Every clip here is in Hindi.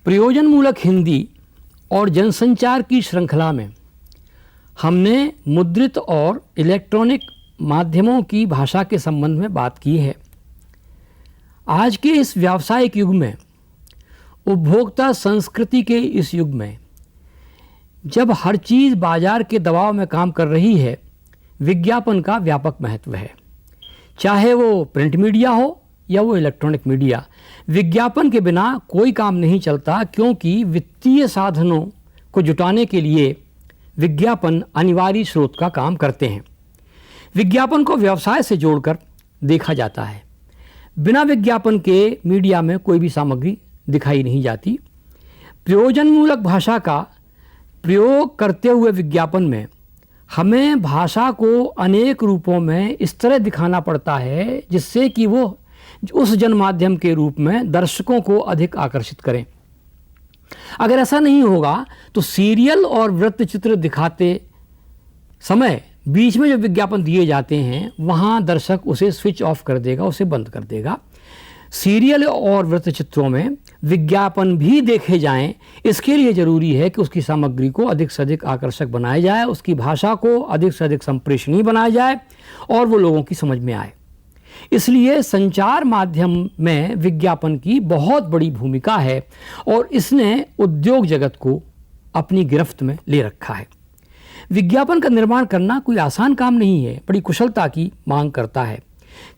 प्रयोजनमूलक हिंदी और जनसंचार की श्रृंखला में हमने मुद्रित और इलेक्ट्रॉनिक माध्यमों की भाषा के संबंध में बात की है। आज के इस व्यावसायिक युग में, उपभोक्ता संस्कृति के इस युग में, जब हर चीज़ बाजार के दबाव में काम कर रही है, विज्ञापन का व्यापक महत्व है। चाहे वो प्रिंट मीडिया हो या वो इलेक्ट्रॉनिक मीडिया, विज्ञापन के बिना कोई काम नहीं चलता, क्योंकि वित्तीय साधनों को जुटाने के लिए विज्ञापन अनिवार्य स्रोत का काम करते हैं। विज्ञापन को व्यवसाय से जोड़कर देखा जाता है। बिना विज्ञापन के मीडिया में कोई भी सामग्री दिखाई नहीं जाती। प्रयोजनमूलक भाषा का प्रयोग करते हुए विज्ञापन में हमें भाषा को अनेक रूपों में इस तरह दिखाना पड़ता है जिससे कि वो उस जनमाध्यम के रूप में दर्शकों को अधिक आकर्षित करें। अगर ऐसा नहीं होगा तो सीरियल और वृत्तचित्र दिखाते समय बीच में जो विज्ञापन दिए जाते हैं वहाँ दर्शक उसे स्विच ऑफ कर देगा, उसे बंद कर देगा। सीरियल और वृत्तचित्रों में विज्ञापन भी देखे जाएं, इसके लिए ज़रूरी है कि उसकी सामग्री को अधिक से अधिक आकर्षक बनाया जाए, उसकी भाषा को अधिक से अधिक संप्रेषणीय बनाया जाए और वो लोगों की समझ में आए। इसलिए संचार माध्यम में विज्ञापन की बहुत बड़ी भूमिका है और इसने उद्योग जगत को अपनी गिरफ्त में ले रखा है। विज्ञापन का निर्माण करना कोई आसान काम नहीं है, बड़ी कुशलता की मांग करता है।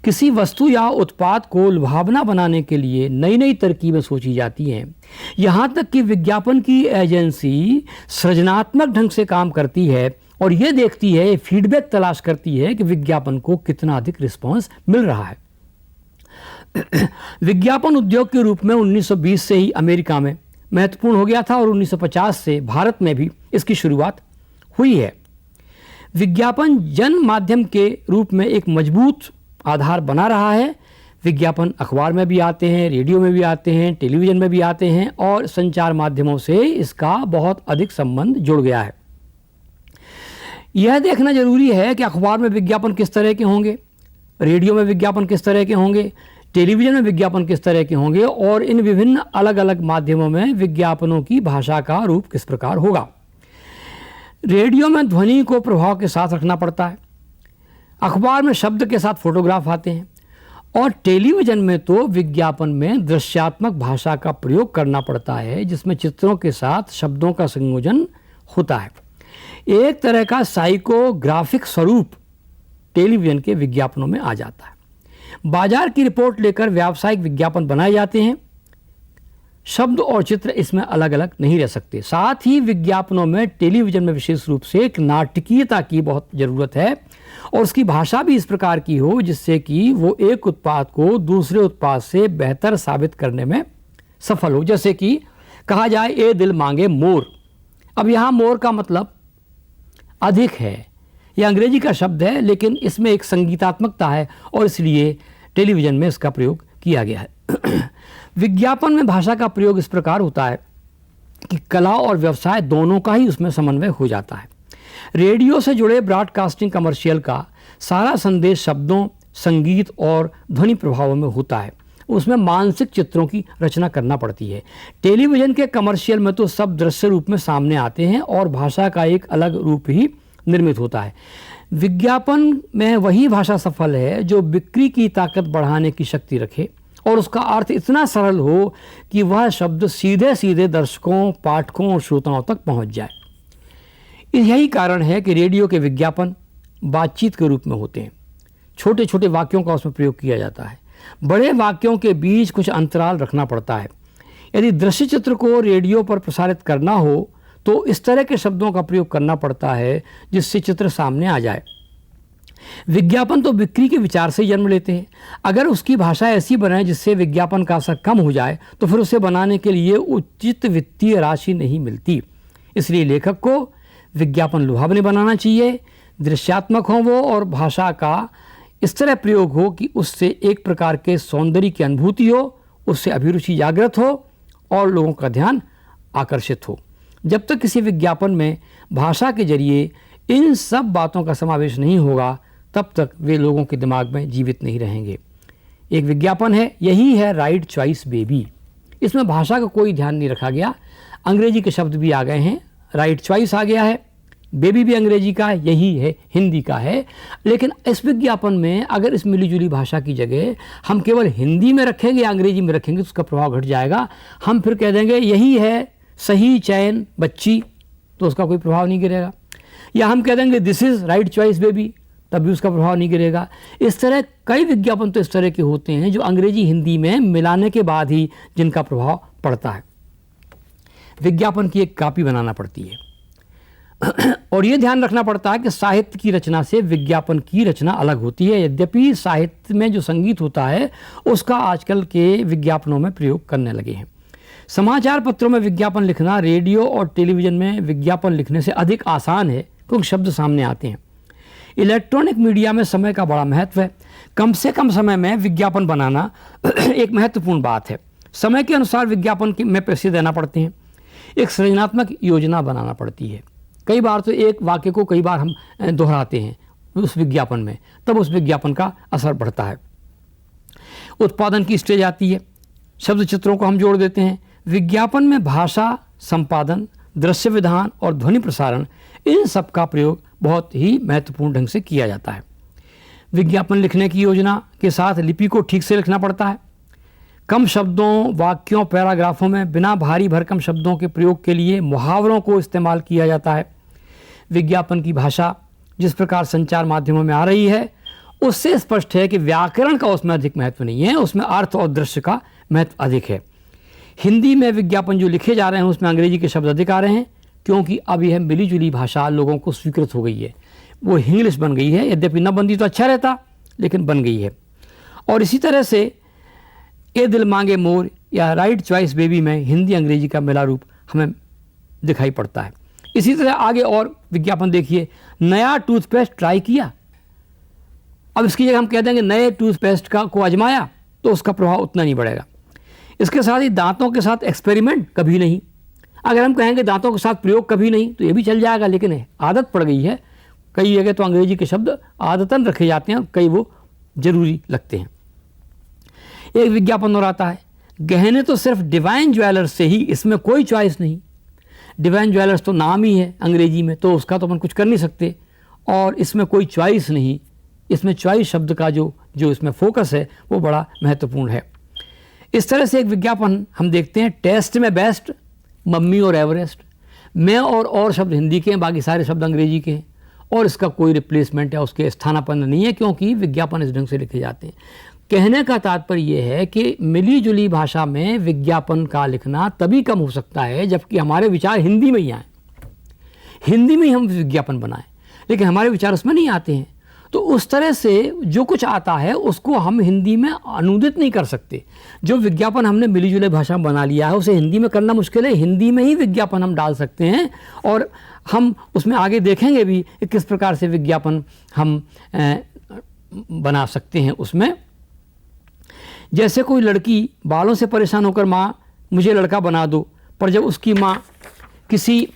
किसी वस्तु या उत्पाद को लुभावना बनाने के लिए नई नई तरकीबें सोची जाती हैं। यहाँ तक कि विज्ञापन की एजेंसी सृजनात्मक ढंग से काम करती है और ये देखती है, फीडबैक तलाश करती है कि विज्ञापन को कितना अधिक रिस्पांस मिल रहा है। विज्ञापन उद्योग के रूप में 1920 से ही अमेरिका में महत्वपूर्ण हो गया था और 1950 से भारत में भी इसकी शुरुआत हुई है। विज्ञापन जन माध्यम के रूप में एक मजबूत आधार बना रहा है। विज्ञापन अखबार में भी आते हैं, रेडियो में भी आते हैं, टेलीविज़न में भी आते हैं और संचार माध्यमों से इसका बहुत अधिक संबंध जुड़ गया है। यह देखना जरूरी है कि अखबार में विज्ञापन किस तरह के होंगे, रेडियो में विज्ञापन किस तरह के होंगे, टेलीविज़न में विज्ञापन किस तरह के होंगे और इन विभिन्न अलग अलग माध्यमों में विज्ञापनों की भाषा का रूप किस प्रकार होगा। रेडियो में ध्वनि को प्रभाव के साथ रखना पड़ता है, अखबार में शब्द के साथ फोटोग्राफ आते हैं और टेलीविज़न में तो विज्ञापन में दृश्यात्मक भाषा का प्रयोग करना पड़ता है, जिसमें चित्रों के साथ शब्दों का संयोजन होता है। एक तरह का साइकोग्राफिक स्वरूप टेलीविज़न के विज्ञापनों में आ जाता है। बाजार की रिपोर्ट लेकर व्यावसायिक विज्ञापन बनाए जाते हैं। शब्द और चित्र इसमें अलग अलग नहीं रह सकते। साथ ही विज्ञापनों में टेलीविज़न में विशेष रूप से एक नाटकीयता की बहुत ज़रूरत है और उसकी भाषा भी इस प्रकार की हो जिससे कि वो एक उत्पाद को दूसरे उत्पाद से बेहतर साबित करने में सफल हो। जैसे कि कहा जाए, ए दिल मांगे मोर। अब यहाँ मोर का मतलब अधिक है, यह अंग्रेजी का शब्द है लेकिन इसमें एक संगीतात्मकता है और इसलिए टेलीविज़न में इसका प्रयोग किया गया है। विज्ञापन में भाषा का प्रयोग इस प्रकार होता है कि कला और व्यवसाय दोनों का ही उसमें समन्वय हो जाता है। रेडियो से जुड़े ब्रॉडकास्टिंग कमर्शियल का सारा संदेश शब्दों, संगीत और ध्वनि प्रभावों में होता है। उसमें मानसिक चित्रों की रचना करना पड़ती है। टेलीविज़न के कमर्शियल में तो सब दृश्य रूप में सामने आते हैं और भाषा का एक अलग रूप ही निर्मित होता है। विज्ञापन में वही भाषा सफल है जो बिक्री की ताकत बढ़ाने की शक्ति रखे और उसका अर्थ इतना सरल हो कि वह शब्द सीधे सीधे दर्शकों, पाठकों और श्रोताओं तक पहुंच जाए। यही कारण है कि रेडियो के विज्ञापन बातचीत के रूप में होते हैं। छोटे छोटे वाक्यों का उसमें प्रयोग किया जाता है। बड़े वाक्यों के बीच कुछ अंतराल रखना पड़ता है। यदि दृश्य चित्र को रेडियो पर प्रसारित करना हो तो इस तरह के शब्दों का प्रयोग करना पड़ता है जिससे चित्र सामने आ जाए। विज्ञापन तो बिक्री के विचार से जन्म लेते हैं। अगर उसकी भाषा ऐसी बनाए जिससे विज्ञापन का असर कम हो जाए तो फिर उसे बनाने के लिए उचित वित्तीय राशि नहीं मिलती। इसलिए लेखक को विज्ञापन लुभावने बनाना चाहिए, दृश्यात्मक हो वो और भाषा का इस तरह प्रयोग हो कि उससे एक प्रकार के सौंदर्य की अनुभूति हो, उससे अभिरुचि जागृत हो और लोगों का ध्यान आकर्षित हो। जब तक किसी विज्ञापन में भाषा के जरिए इन सब बातों का समावेश नहीं होगा तब तक वे लोगों के दिमाग में जीवित नहीं रहेंगे। एक विज्ञापन है, यही है राइट चॉइस बेबी। इसमें भाषा का कोई ध्यान नहीं रखा गया। अंग्रेजी के शब्द भी आ गए हैं, राइट चॉइस आ गया है, बेबी भी अंग्रेजी का है, यही है हिंदी का है। लेकिन इस विज्ञापन में अगर इस मिलीजुली भाषा की जगह हम केवल हिंदी में रखेंगे या अंग्रेजी में रखेंगे तो उसका प्रभाव घट जाएगा। हम फिर कह देंगे यही है सही चयन बच्ची, तो उसका कोई प्रभाव नहीं गिरेगा। या हम कह देंगे this is right choice baby, तब भी उसका प्रभाव नहीं गिरेगा। इस तरह कई विज्ञापन तो इस तरह के होते हैं जो अंग्रेजी हिंदी में मिलाने के बाद ही जिनका प्रभाव पड़ता है। विज्ञापन की एक कॉपी बनाना पड़ती है और ये ध्यान रखना पड़ता है कि साहित्य की रचना से विज्ञापन की रचना अलग होती है। यद्यपि साहित्य में जो संगीत होता है उसका आजकल के विज्ञापनों में प्रयोग करने लगे हैं। समाचार पत्रों में विज्ञापन लिखना रेडियो और टेलीविज़न में विज्ञापन लिखने से अधिक आसान है क्योंकि शब्द सामने आते हैं। इलेक्ट्रॉनिक मीडिया में समय का बड़ा महत्व है। कम से कम समय में विज्ञापन बनाना एक महत्वपूर्ण बात है। समय के अनुसार विज्ञापन में पैसे देना पड़ते हैं, एक सृजनात्मक योजना बनाना पड़ती है। कई बार तो एक वाक्य को कई बार हम दोहराते हैं उस विज्ञापन में, तब उस विज्ञापन का असर बढ़ता है। उत्पादन की स्टेज आती है, शब्द चित्रों को हम जोड़ देते हैं। विज्ञापन में भाषा, संपादन, दृश्य विधान और ध्वनि प्रसारण, इन सब का प्रयोग बहुत ही महत्वपूर्ण ढंग से किया जाता है। विज्ञापन लिखने की योजना के साथ लिपि को ठीक से लिखना पड़ता है। कम शब्दों, वाक्यों, पैराग्राफों में बिना भारी भरकम शब्दों के प्रयोग के लिए मुहावरों को इस्तेमाल किया जाता है। विज्ञापन की भाषा जिस प्रकार संचार माध्यमों में आ रही है उससे स्पष्ट है कि व्याकरण का उसमें अधिक महत्व नहीं है, उसमें अर्थ और दृश्य का महत्व अधिक है। हिंदी में विज्ञापन जो लिखे जा रहे हैं उसमें अंग्रेजी के शब्द अधिक आ रहे हैं क्योंकि अब यह मिलीजुली भाषा लोगों को स्वीकृत हो गई है, वो इंग्लिश बन गई है। यद्यपि न बनती तो अच्छा रहता, लेकिन बन गई है। और इसी तरह से ए दिल मांगे मोर या राइट चॉइस बेबी में हिंदी अंग्रेजी का मिला रूप हमें दिखाई पड़ता है। इसी तरह आगे और विज्ञापन देखिए, नया टूथपेस्ट ट्राई किया, अब इसकी जगह हम कह देंगे नए टूथपेस्ट को आजमाया, तो उसका प्रभाव उतना नहीं बढ़ेगा। इसके साथ ही दांतों के साथ एक्सपेरिमेंट कभी नहीं। अगर हम कहेंगे दांतों के साथ प्रयोग कभी नहीं तो ये भी चल जाएगा, लेकिन आदत पड़ गई है। कई जगह तो अंग्रेजी के शब्द आदतन रखे जाते हैं, कई वो जरूरी लगते हैं। एक विज्ञापन और आता है, गहने तो सिर्फ डिवाइन ज्वेलर्स से ही, इसमें कोई चॉइस नहीं। डिवाइन ज्वेलर्स तो नाम ही है अंग्रेजी में, तो उसका तो अपन कुछ कर नहीं सकते, और इसमें कोई चॉइस नहीं। इसमें चॉइस शब्द का जो इसमें फोकस है वो बड़ा महत्वपूर्ण है। इस तरह से एक विज्ञापन हम देखते हैं, टेस्ट में बेस्ट, मम्मी और एवरेस्ट। मैं और शब्द हिंदी के हैं, बाकी सारे शब्द अंग्रेजी के हैं, और इसका कोई रिप्लेसमेंट या उसके स्थानापन्न नहीं है क्योंकि विज्ञापन इस ढंग से लिखे जाते हैं। कहने का तात्पर्य यह है कि मिली जुली भाषा में विज्ञापन का लिखना तभी कम हो सकता है जबकि हमारे विचार हिंदी में ही आए, हिंदी में ही हम विज्ञापन बनाएं, लेकिन हमारे विचार उसमें नहीं आते हैं। तो उस तरह से जो कुछ आता है उसको हम हिंदी में अनुदित नहीं कर सकते। जो विज्ञापन हमने मिली जुली भाषा में बना लिया है उसे हिंदी में करना मुश्किल है। हिंदी में ही विज्ञापन हम डाल सकते हैं, और हम उसमें आगे देखेंगे भी कि किस प्रकार से विज्ञापन हम बना सकते हैं। उसमें जैसे कोई लड़की बालों से परेशान होकर माँ मुझे लड़का बना दो, पर जब उसकी माँ किसी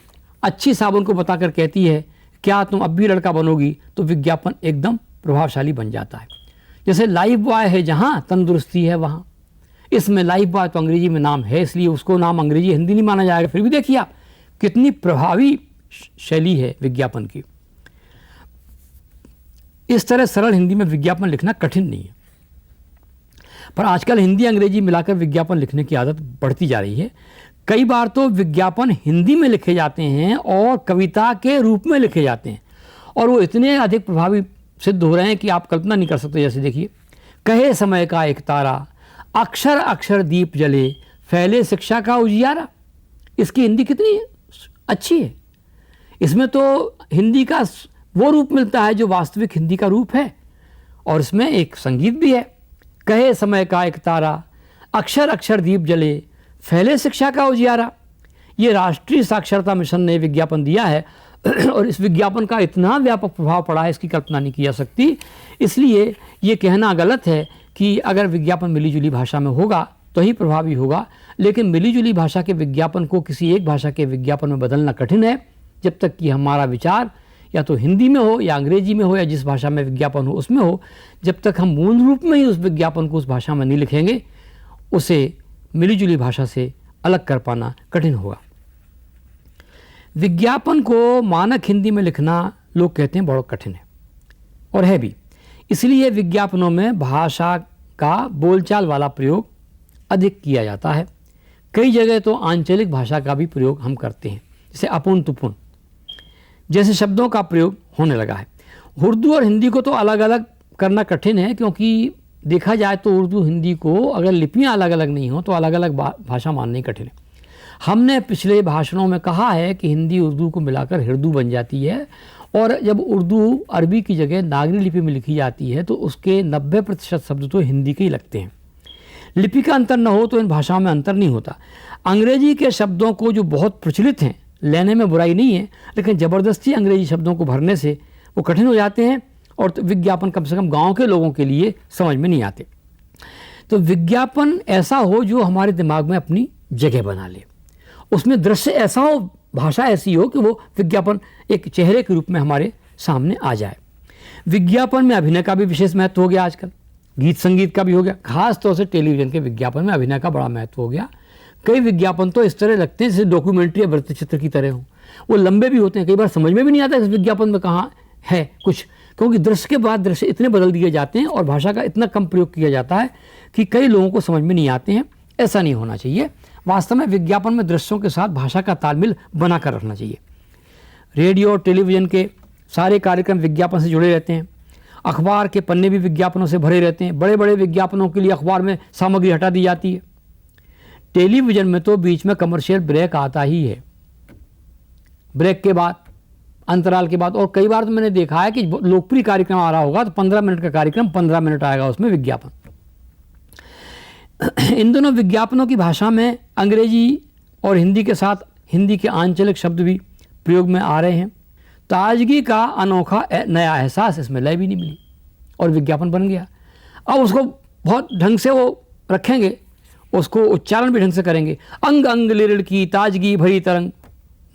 अच्छी साबुन को बताकर कहती है क्या तुम अब भी लड़का बनोगी, तो विज्ञापन एकदम प्रभावशाली बन जाता है। जैसे लाइफ बॉय है जहाँ तंदुरुस्ती है वहाँ, इसमें लाइफ बॉय तो अंग्रेजी में नाम है इसलिए उसको नाम अंग्रेजी हिंदी नहीं माना जाएगा। फिर भी देखिए आप कितनी प्रभावी शैली है विज्ञापन की। इस तरह सरल हिंदी में विज्ञापन लिखना कठिन नहीं है, पर आजकल हिंदी अंग्रेजी मिलाकर विज्ञापन लिखने की आदत बढ़ती जा रही है। कई बार तो विज्ञापन हिंदी में लिखे जाते हैं और कविता के रूप में लिखे जाते हैं, और वो इतने अधिक प्रभावी सिद्ध हो रहे हैं कि आप कल्पना नहीं कर सकते। जैसे देखिए, कहे समय का एक तारा, अक्षर अक्षर दीप जले, फैले शिक्षा का उजियारा। इसकी हिंदी कितनी अच्छी है। इसमें तो हिंदी का वो रूप मिलता है जो वास्तविक हिंदी का रूप है, और इसमें एक संगीत भी है। कहे समय का एक तारा, अक्षर अक्षर दीप जले, फैले शिक्षा का उजियारा। ये राष्ट्रीय साक्षरता मिशन ने विज्ञापन दिया है और इस विज्ञापन का इतना व्यापक प्रभाव पड़ा है इसकी कल्पना नहीं की जा सकती। इसलिए ये कहना गलत है कि अगर विज्ञापन मिलीजुली भाषा में होगा तो ही प्रभावी होगा, लेकिन मिलीजुली भाषा के विज्ञापन को किसी एक भाषा के विज्ञापन में बदलना कठिन है जब तक कि हमारा विचार या तो हिंदी में हो या अंग्रेजी में हो या जिस भाषा में विज्ञापन हो उसमें हो। जब तक हम मूल रूप में ही उस विज्ञापन को उस भाषा में नहीं लिखेंगे, उसे मिलीजुली भाषा से अलग कर पाना कठिन होगा। विज्ञापन को मानक हिंदी में लिखना लोग कहते हैं बहुत कठिन है, और है भी। इसलिए विज्ञापनों में भाषा का बोलचाल वाला प्रयोग अधिक किया जाता है। कई जगह तो आंचलिक भाषा का भी प्रयोग हम करते हैं, जैसे अपुन तुपुन जैसे शब्दों का प्रयोग होने लगा है। उर्दू और हिंदी को तो अलग अलग करना कठिन है, क्योंकि देखा जाए तो उर्दू हिंदी को अगर लिपियां अलग अलग नहीं हो तो अलग अलग भाषा माननी कठिन है। हमने पिछले भाषणों में कहा है कि हिंदी उर्दू को मिलाकर हिर्दू बन जाती है, और जब उर्दू अरबी की जगह नागरी लिपि में लिखी जाती है तो उसके 90% शब्द तो हिंदी के ही लगते हैं। लिपि का अंतर न हो तो इन भाषाओं में अंतर नहीं होता। अंग्रेजी के शब्दों को जो बहुत प्रचलित हैं, लेने में बुराई नहीं है, लेकिन ज़बरदस्ती अंग्रेजी शब्दों को भरने से वो कठिन हो जाते हैं, और तो विज्ञापन कम से कम गांव के लोगों के लिए समझ में नहीं आते। तो विज्ञापन ऐसा हो जो हमारे दिमाग में अपनी जगह बना ले, उसमें दृश्य ऐसा हो, भाषा ऐसी हो कि वो विज्ञापन एक चेहरे के रूप में हमारे सामने आ जाए। विज्ञापन में अभिनय का भी विशेष महत्व हो गया आजकल, गीत संगीत का भी हो गया। खास तौर से टेलीविज़न के विज्ञापन में अभिनय का बड़ा महत्व हो गया। कई विज्ञापन तो इस तरह लगते हैं जैसे डॉक्यूमेंट्री या वृत्तचित्र की तरह हो, वो लंबे भी होते हैं, कई बार समझ में भी नहीं आता इस विज्ञापन में कहाँ है कुछ, क्योंकि दृश्य के बाद दृश्य इतने बदल दिए जाते हैं और भाषा का इतना कम प्रयोग किया जाता है कि कई लोगों को समझ में नहीं आते हैं। ऐसा नहीं होना चाहिए। वास्तव में विज्ञापन में दृश्यों के साथ भाषा का तालमेल बनाकर रखना चाहिए। रेडियो और टेलीविज़न के सारे कार्यक्रम विज्ञापन से जुड़े रहते हैं। अखबार के पन्ने भी विज्ञापनों से भरे रहते हैं। बड़े बड़े विज्ञापनों के लिए अखबार में सामग्री हटा दी जाती है। टेलीविज़न में तो बीच में कमर्शियल ब्रेक आता ही है, ब्रेक के बाद, अंतराल के बाद। और कई बार तो मैंने देखा है कि लोकप्रिय कार्यक्रम आ रहा होगा तो 15 मिनट का कार्यक्रम 15 मिनट आएगा उसमें विज्ञापन। इन दोनों विज्ञापनों की भाषा में अंग्रेजी और हिंदी के साथ हिंदी के आंचलिक शब्द भी प्रयोग में आ रहे हैं। ताजगी का अनोखा नया एहसास, इसमें लय भी नहीं मिली और विज्ञापन बन गया। अब उसको बहुत ढंग से वो रखेंगे, उसको उच्चारण भी ढंग से करेंगे। अंग अंग लिरिल की ताजगी भरी तरंग,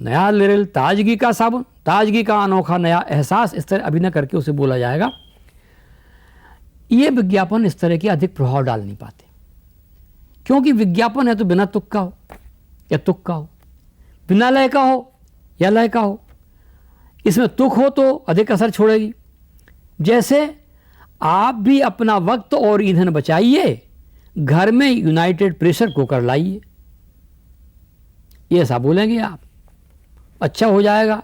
नया लिरिल ताजगी का साबुन, ताजगी का अनोखा नया एहसास, इस तरह अभिनय करके उसे बोला जाएगा। ये विज्ञापन इस तरह के अधिक प्रभाव डाल नहीं पाते, क्योंकि विज्ञापन है तो बिना तुक का हो या तुक का हो, बिना लय का हो या लय का हो। इसमें तुक हो तो अधिक असर छोड़ेगी। जैसे आप भी अपना वक्त और ईंधन बचाइए, घर में यूनाइटेड प्रेशर कुकर लाइए, ये ऐसा बोलेंगे आप, अच्छा हो जाएगा।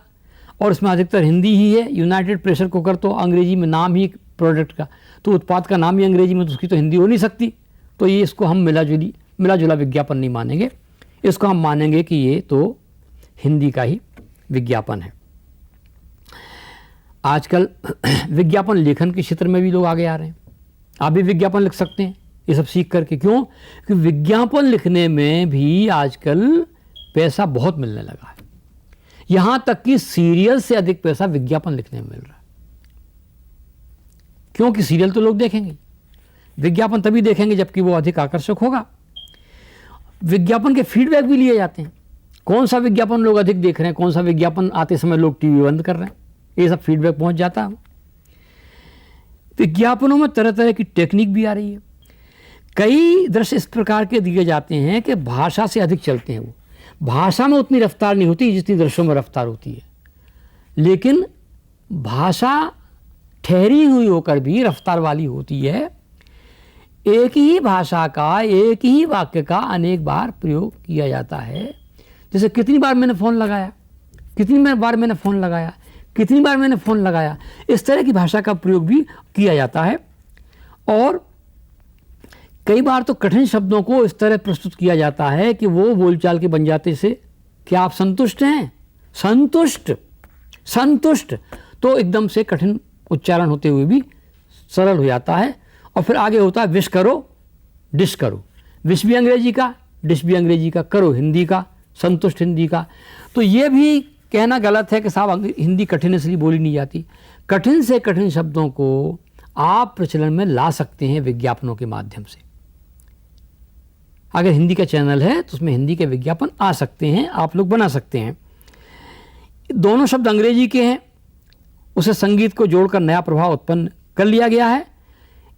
और इसमें अधिकतर हिंदी ही है। यूनाइटेड प्रेशर कुकर तो अंग्रेजी में नाम ही प्रोडक्ट का, तो उत्पाद का नाम ही अंग्रेजी में, तो उसकी तो हिंदी हो नहीं सकती। तो ये इसको हम मिला जुला विज्ञापन नहीं मानेंगे, इसको हम मानेंगे कि ये तो हिंदी का ही विज्ञापन है। आजकल विज्ञापन लेखन के क्षेत्र में भी लोग आगे आ रहे हैं। आप भी विज्ञापन लिख सकते हैं ये सब सीख करके। क्यों? कि विज्ञापन लिखने में भी आजकल पैसा बहुत मिलने लगा है। यहाँ तक कि सीरियल से अधिक पैसा विज्ञापन लिखने में मिल रहा है। क्योंकि सीरियल तो लोग देखेंगे, विज्ञापन तभी देखेंगे जबकि वो अधिक आकर्षक होगा। विज्ञापन के फीडबैक भी लिए जाते हैं, कौन सा विज्ञापन लोग अधिक देख रहे हैं, कौन सा विज्ञापन आते समय लोग टीवी बंद कर रहे हैं, ये सब फीडबैक पहुंच जाता है। विज्ञापनों में तरह तरह की टेक्निक भी आ रही है। कई दृश्य इस प्रकार के दिए जाते हैं कि भाषा से अधिक चलते हैं। वो भाषा में उतनी रफ्तार नहीं होती जितनी दृश्यों में रफ्तार होती है, लेकिन भाषा ठहरी हुई होकर भी रफ्तार वाली होती है। एक ही भाषा का, एक ही वाक्य का अनेक बार प्रयोग किया जाता है। जैसे कितनी बार मैंने फ़ोन लगाया, कितनी बार मैंने फ़ोन लगाया, कितनी बार मैंने फ़ोन लगाया, इस तरह की भाषा का प्रयोग भी किया जाता है। और कई बार तो कठिन शब्दों को इस तरह प्रस्तुत किया जाता है कि वो बोलचाल के बन जाते से क्या आप संतुष्ट हैं? संतुष्ट, संतुष्ट तो एकदम से कठिन उच्चारण होते हुए भी सरल हो जाता है। और फिर आगे होता है विश करो, डिश करो। विश भी अंग्रेजी का, डिश भी अंग्रेजी का, करो हिंदी का, संतुष्ट हिंदी का। तो ये भी कहना गलत है कि साहब हिंदी कठिन इसलिए बोली नहीं जाती। कठिन से कठिन शब्दों को आप प्रचलन में ला सकते हैं विज्ञापनों के माध्यम से। अगर हिंदी का चैनल है तो उसमें हिंदी के विज्ञापन आ सकते हैं, आप लोग बना सकते हैं। दोनों शब्द अंग्रेजी के हैं, उसे संगीत को जोड़कर नया प्रभाव उत्पन्न कर लिया गया है।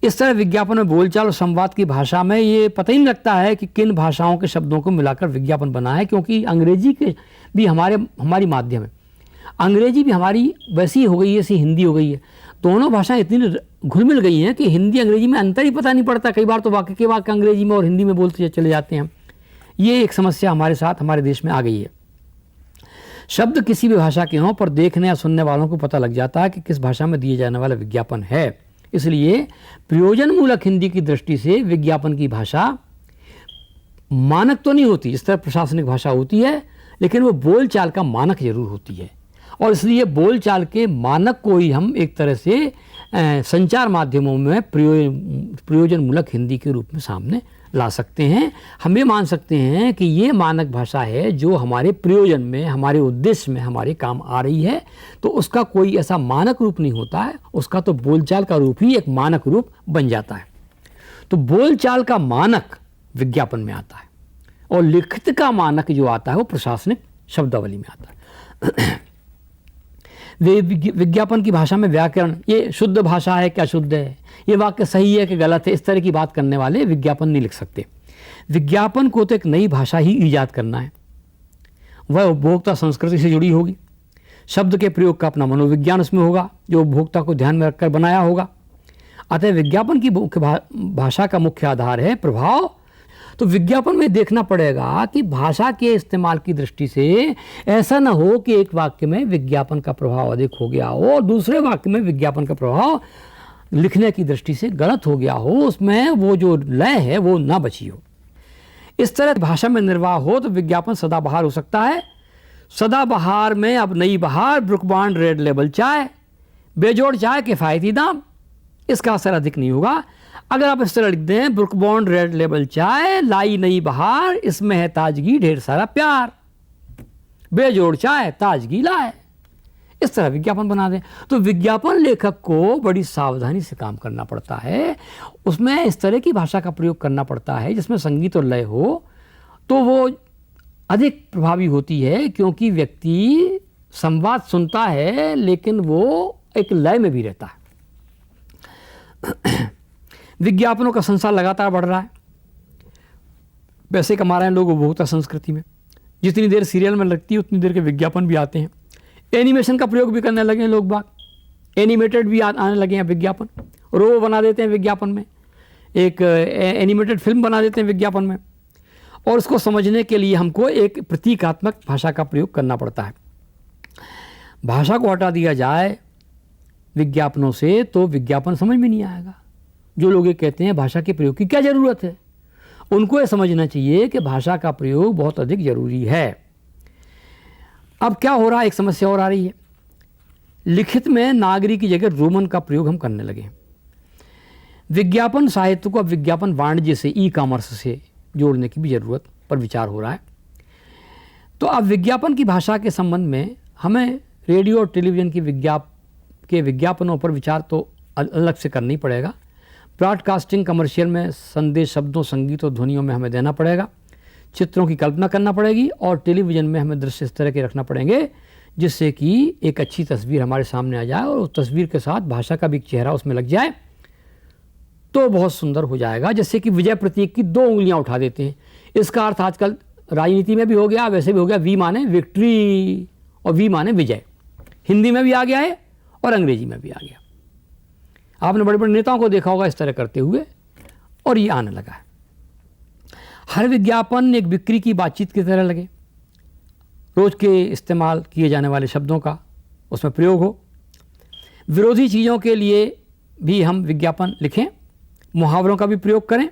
इस तरह विज्ञापन में बोलचाल और संवाद की भाषा में ये पता ही नहीं लगता है कि किन भाषाओं के शब्दों को मिलाकर विज्ञापन बना है, क्योंकि अंग्रेजी के भी हमारी माध्यम है। अंग्रेजी भी हमारी वैसी हो गई है जैसी हिंदी हो गई है। दोनों भाषाएं इतनी घुल मिल गई हैं कि हिंदी अंग्रेजी में अंतर ही पता नहीं पड़ता। कई बार तो वाक्य के वाक्य अंग्रेजी में और हिंदी में बोलते चले जाते हैं। ये एक समस्या हमारे साथ हमारे देश में आ गई है। शब्द किसी भी भाषा के हों पर देखने या सुनने वालों को पता लग जाता है कि किस भाषा में दिए जाने वाला विज्ञापन है। इसलिए प्रयोजन मूलक हिंदी की दृष्टि से विज्ञापन की भाषा मानक तो नहीं होती, इस तरह प्रशासनिक भाषा होती है, लेकिन वो बोलचाल का मानक जरूर होती है। और इसलिए बोलचाल के मानक को ही हम एक तरह से संचार माध्यमों में प्रयोजन मूलक हिंदी के रूप में सामने ला सकते हैं। हम ये मान सकते हैं कि ये मानक भाषा है जो हमारे प्रयोजन में, हमारे उद्देश्य में हमारे काम आ रही है। तो उसका कोई ऐसा मानक रूप नहीं होता है, उसका तो बोलचाल का रूप ही एक मानक रूप बन जाता है। तो बोलचाल का मानक विज्ञापन में आता है और लिखित का मानक जो आता है वो प्रशासनिक शब्दावली में आता है। विज्ञापन की भाषा में व्याकरण, ये शुद्ध भाषा है क्या शुद्ध है, ये वाक्य सही है कि गलत है, इस तरह की बात करने वाले विज्ञापन नहीं लिख सकते। विज्ञापन को तो एक नई भाषा ही ईजाद करना है, वह उपभोक्ता संस्कृति से जुड़ी होगी। शब्द के प्रयोग का अपना मनोविज्ञान उसमें होगा जो उपभोक्ता को ध्यान में रखकर बनाया होगा। अतः विज्ञापन की भाषा का मुख्य आधार है प्रभाव। तो विज्ञापन में देखना पड़ेगा कि भाषा के इस्तेमाल की दृष्टि से ऐसा ना हो कि एक वाक्य में विज्ञापन का प्रभाव अधिक हो गया हो और दूसरे वाक्य में विज्ञापन का प्रभाव लिखने की दृष्टि से गलत हो गया हो, उसमें वो जो लय है वो ना बची हो। इस तरह भाषा में निर्वाह हो तो विज्ञापन सदाबहार हो सकता है। सदाबहार में अब नई बहार, ब्रुक बॉन्ड रेड लेबल चाय, बेजोड़ चाय किफ़ायती दाम, इसका असर अधिक नहीं होगा। अगर आप इस तरह लिख दें ब्रुक बॉन्ड रेड लेबल चाय लाई नई बहार, इसमें है ताजगी ढेर सारा प्यार, बेजोड़ चाय ताजगी लाए, इस तरह विज्ञापन बना दें। तो विज्ञापन लेखक को बड़ी सावधानी से काम करना पड़ता है, उसमें इस तरह की भाषा का प्रयोग करना पड़ता है जिसमें संगीत और लय हो, तो वो अधिक प्रभावी होती है, क्योंकि व्यक्ति संवाद सुनता है लेकिन वो एक लय में भी रहता है। विज्ञापनों का संसार लगातार बढ़ रहा है, पैसे कमा रहे हैं लोग उपभोक्ता संस्कृति में। जितनी देर सीरियल में लगती है उतनी देर के विज्ञापन भी आते हैं। एनिमेशन का प्रयोग भी करने लगे हैं लोग बाग, एनिमेटेड भी आने लगे हैं विज्ञापन, रो बना देते हैं विज्ञापन में, एक एनिमेटेड फिल्म बना देते हैं विज्ञापन में। और उसको समझने के लिए हमको एक प्रतीकात्मक भाषा का प्रयोग करना पड़ता है। भाषा को हटा दिया जाए विज्ञापनों से तो विज्ञापन समझ में नहीं आएगा। जो लोग ये कहते हैं भाषा के प्रयोग की क्या ज़रूरत है, उनको ये समझना चाहिए कि भाषा का प्रयोग बहुत अधिक ज़रूरी है। अब क्या हो रहा है, एक समस्या और आ रही है। लिखित में नागरिक की जगह रोमन का प्रयोग हम करने लगे हैं। विज्ञापन साहित्य को अब विज्ञापन वाणिज्य से, ई कॉमर्स से जोड़ने की भी ज़रूरत पर विचार हो रहा है। तो अब विज्ञापन की भाषा के संबंध में हमें रेडियो और टेलीविज़न की विज्ञापनों पर विचार तो अलग से करना ही पड़ेगा। ब्रॉडकास्टिंग कमर्शियल में संदेश शब्दों, संगीत और ध्वनियों में हमें देना पड़ेगा, चित्रों की कल्पना करना पड़ेगी, और टेलीविज़न में हमें दृश्य इस तरह के रखना पड़ेंगे जिससे कि एक अच्छी तस्वीर हमारे सामने आ जाए और उस तस्वीर के साथ भाषा का भी एक चेहरा उसमें लग जाए तो बहुत सुंदर हो जाएगा। जैसे कि विजय प्रतीक की 2 उंगलियां उठा देते हैं, इसका अर्थ आजकल राजनीति में भी हो गया, वैसे भी हो गया। वी माने विक्ट्री और वी माने विजय, हिंदी में भी आ गया है और अंग्रेजी में भी आ गया। आपने बड़े बड़े नेताओं को देखा होगा इस तरह करते हुए, और ये आने लगा है। हर विज्ञापन एक बिक्री की बातचीत की तरह लगे, रोज के इस्तेमाल किए जाने वाले शब्दों का उसमें प्रयोग हो। विरोधी चीज़ों के लिए भी हम विज्ञापन लिखें, मुहावरों का भी प्रयोग करें।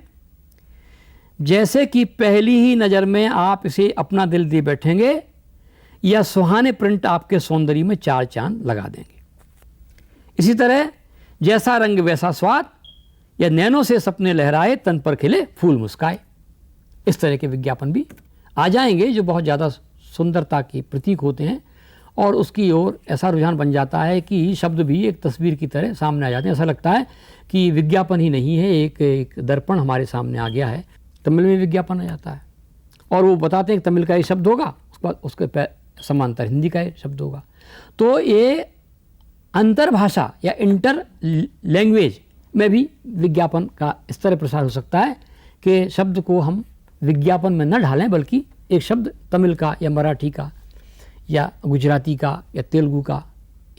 जैसे कि पहली ही नज़र में आप इसे अपना दिल दे बैठेंगे, या सुहाने प्रिंट आपके सौंदर्य में 4 चांद लगा देंगे। इसी तरह जैसा रंग वैसा स्वाद, या नैनों से सपने लहराए तन पर खिले फूल मुस्काए, इस तरह के विज्ञापन भी आ जाएंगे जो बहुत ज़्यादा सुंदरता के प्रतीक होते हैं, और उसकी ओर ऐसा रुझान बन जाता है कि शब्द भी एक तस्वीर की तरह सामने आ जाते हैं। ऐसा लगता है कि विज्ञापन ही नहीं है, एक दर्पण हमारे सामने आ गया है। तमिल में विज्ञापन आ जाता है और वो बताते हैं कि तमिल का ये शब्द होगा, उसके बाद उसके समांतर हिंदी का ये शब्द होगा। तो ये अंतर्भाषा या इंटर लैंग्वेज में भी विज्ञापन का इस तरह प्रसार हो सकता है कि शब्द को हम विज्ञापन में न ढालें, बल्कि एक शब्द तमिल का या मराठी का या गुजराती का या तेलुगु का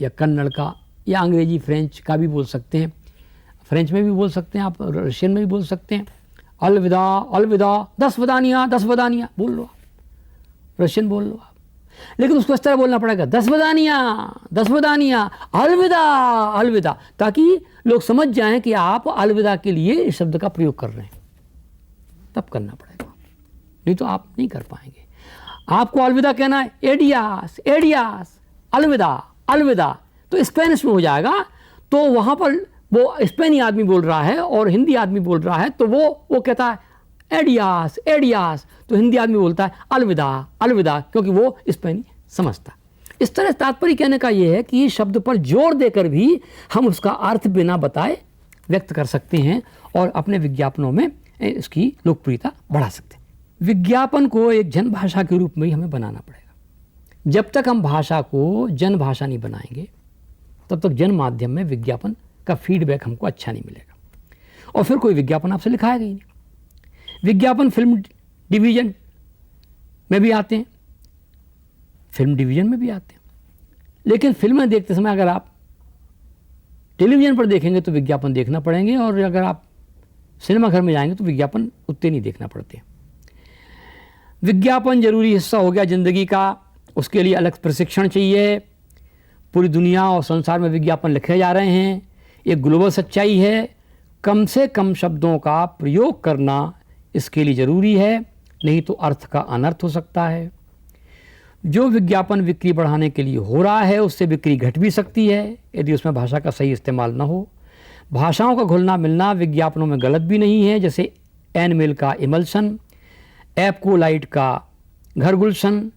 या कन्नड़ का या अंग्रेजी फ्रेंच का भी बोल सकते हैं। फ्रेंच में भी बोल सकते हैं आप, रशियन में भी बोल सकते हैं। अलविदा अलविदा, 10 बदानियाँ बोल लो आप, रशियन बोल लो आप, लेकिन उसको इस तरह बोलना पड़ेगा 10 बदानियाँ अलविदा अलविदा, ताकि लोग समझ जाएं कि आप अलविदा के लिए इस शब्द का प्रयोग कर रहे हैं। तब करना पड़ेगा, नहीं तो आप नहीं कर पाएंगे। आपको अलविदा कहना है, एडियास एडियास, अलविदा अलविदा, तो स्पेनिश में हो जाएगा। तो वहाँ पर वो स्पेनी आदमी बोल रहा है और हिंदी आदमी बोल रहा है, तो वो कहता है एडियास एडियास, तो हिंदी आदमी बोलता है अलविदा अलविदा, क्योंकि वो स्पेनी समझता। इस तरह तात्पर्य कहने का ये है कि इस शब्द पर जोर देकर भी हम उसका अर्थ बिना बताए व्यक्त कर सकते हैं और अपने विज्ञापनों में इसकी लोकप्रियता बढ़ा सकते हैं। विज्ञापन को एक जन भाषा के रूप में ही हमें बनाना पड़ेगा। जब तक हम भाषा को जन भाषा नहीं बनाएंगे, तब तक जन माध्यम में विज्ञापन का फीडबैक हमको अच्छा नहीं मिलेगा और फिर कोई विज्ञापन आपसे लिखाएगा ही नहीं। विज्ञापन फिल्म डिवीजन में भी आते हैं, फिल्म डिवीजन में भी आते हैं, लेकिन फिल्में देखते समय अगर आप टेलीविज़न पर देखेंगे तो विज्ञापन देखना पड़ेंगे, और अगर आप सिनेमा घर में जाएंगे तो विज्ञापन उतने नहीं देखना पड़ते। विज्ञापन जरूरी हिस्सा हो गया ज़िंदगी का, उसके लिए अलग प्रशिक्षण चाहिए। पूरी दुनिया और संसार में विज्ञापन लिखे जा रहे हैं, एक ग्लोबल सच्चाई है। कम से कम शब्दों का प्रयोग करना इसके लिए ज़रूरी है, नहीं तो अर्थ का अनर्थ हो सकता है। जो विज्ञापन बिक्री बढ़ाने के लिए हो रहा है, उससे बिक्री घट भी सकती है यदि उसमें भाषा का सही इस्तेमाल न हो। भाषाओं का घुलना मिलना विज्ञापनों में गलत भी नहीं है, जैसे एनमेल का इमल्सन, एप्कोलाइट का घर गुलशन,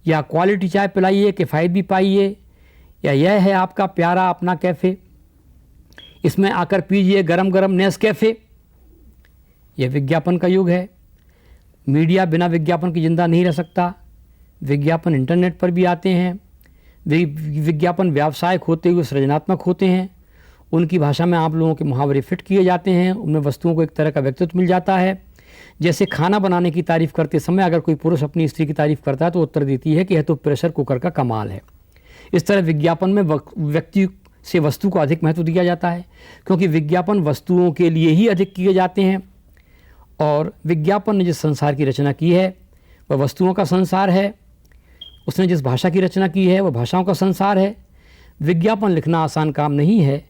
या क्वालिटी चाय पिलाइए किफ़ायत भी पाइए, या यह है आपका प्यारा अपना कैफ़े, इसमें आकर पीजिए गरम गरम नेस्कैफ़े। यह विज्ञापन का युग है। मीडिया बिना विज्ञापन की जिंदा नहीं रह सकता। विज्ञापन इंटरनेट पर भी आते हैं। विज्ञापन व्यावसायिक होते हुए सृजनात्मक होते हैं। उनकी भाषा में आप लोगों के मुहावरे फिट किए जाते हैं, उनमें वस्तुओं को एक तरह का व्यक्तित्व मिल जाता है। जैसे खाना बनाने की तारीफ़ करते समय अगर कोई पुरुष अपनी स्त्री की तारीफ़ करता है तो उत्तर देती है कि यह तो प्रेशर कुकर का कमाल है। इस तरह विज्ञापन में व्यक्ति से वस्तु को अधिक महत्व दिया जाता है, क्योंकि विज्ञापन वस्तुओं के लिए ही अधिक किए जाते हैं। और विज्ञापन ने जिस संसार की रचना की है वह वस्तुओं का संसार है, उसने जिस भाषा की रचना की है वह भाषाओं का संसार है। विज्ञापन लिखना आसान काम नहीं है,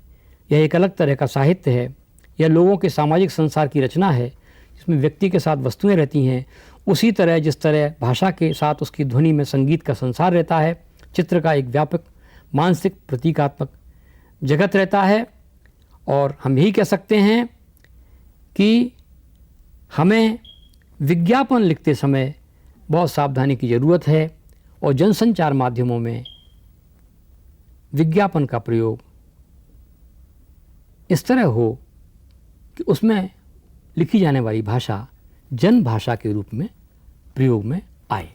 यह एक अलग तरह का साहित्य है। यह लोगों के सामाजिक संसार की रचना है, जिसमें व्यक्ति के साथ वस्तुएं रहती हैं, उसी तरह जिस तरह भाषा के साथ उसकी ध्वनि में संगीत का संसार रहता है। चित्र का एक व्यापक मानसिक प्रतीकात्मक जगत रहता है। और हम यही कह सकते हैं कि हमें विज्ञापन लिखते समय बहुत सावधानी की ज़रूरत है, और जनसंचार माध्यमों में विज्ञापन का प्रयोग इस तरह हो कि उसमें लिखी जाने वाली भाषा जन भाषा के रूप में प्रयोग में आए।